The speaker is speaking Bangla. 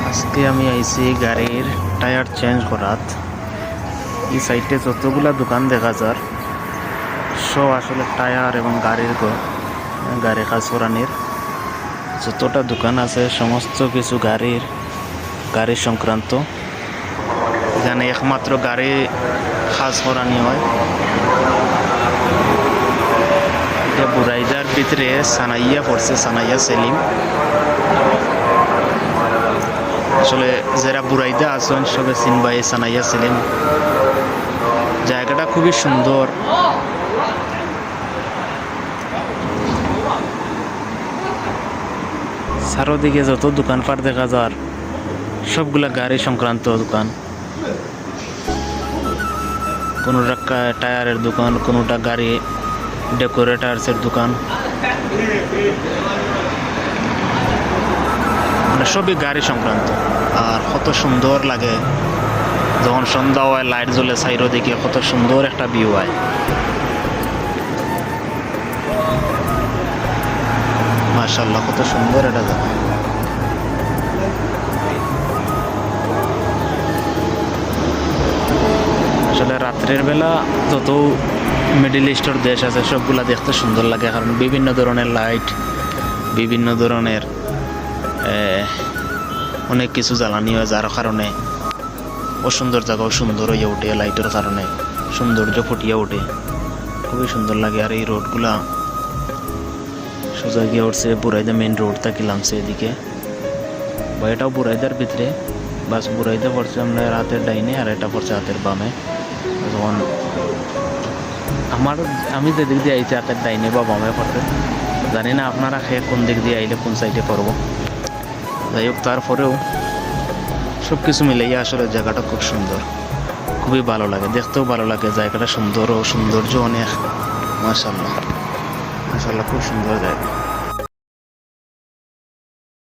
আজকে আমি আইছি গাড়ির টায়ার চেঞ্জ করাত। এই সাইডে যতগুলা দোকান দেখা যার সব আসলে টায়ার এবং গাড়ি কাজ করানির যতটা দোকান আছে সমস্ত কিছু গাড়ি সংক্রান্ত। এখানে একমাত্র গাড়ি কাজ করানি হয়। এটা বুরাইদার ভিতরে সানাইয়া পড়ছে, সানাইয়া সেলিম। আসলে যারা বুরাইদা আছেন সবে চিনবাই সানাইয়া সেলিম। জায়গাটা খুবই সুন্দর। চারোদিকে যত দোকানপাট দেখা যার সবগুলা গাড়ি সংক্রান্ত দোকান। কোনোটা টায়ারের দোকান, কোনোটা গাড়ি ডেকোরেটার্সের দোকান, মানে সবই গাড়ি সংক্রান্ত। আর কত সুন্দর লাগে যখন সন্ধ্যা হয়, লাইট জ্বলে চারিদিকে, কত সুন্দর একটা ভিউ হয়। মাশাআল্লাহ, কত সুন্দর এটা জায়গা। আসলে রাত্রের বেলা যত মিডল ইস্টের দেশ আছে সবগুলা দেখতে সুন্দর লাগে, কারণ বিভিন্ন ধরনের লাইট, বিভিন্ন ধরনের অনেক কিছু জ্বালানি হয়, যার কারণে অসুন্দর জায়গাও সুন্দর হয়ে ওঠে। লাইটের কারণে সৌন্দর্য ফুটিয়ে ওঠে, খুবই সুন্দর লাগে। আর এই রোডগুলা সোজা গিয়ে উঠছে বুরাইদা মেইন রোড থেকে নামছে এদিকে, বা এটাও বুরাইদার ভিতরে। বাস বুরাইদা পড়ছে আপনার হাতের ডাইনে, আর এটা পড়ছে হাতের বামে। যখন আমি যে দিক দিয়ে আইছি হাতের ডাইনে বা বামে পড়ছে, জানি না আপনারা খেয়ে কোন দিক দিয়ে আইলে কোন সাইডে পড়বো। যাই হোক, তারপরেও সব কিছু মিলাইয়া আসলে জায়গাটা খুব সুন্দর, খুবই ভালো লাগে, দেখতেও ভালো লাগে। জায়গাটা সুন্দর ও সৌন্দর্য অনেক। মাশাআল্লাহ, মাশাআল্লাহ, খুব সুন্দর জায়গা।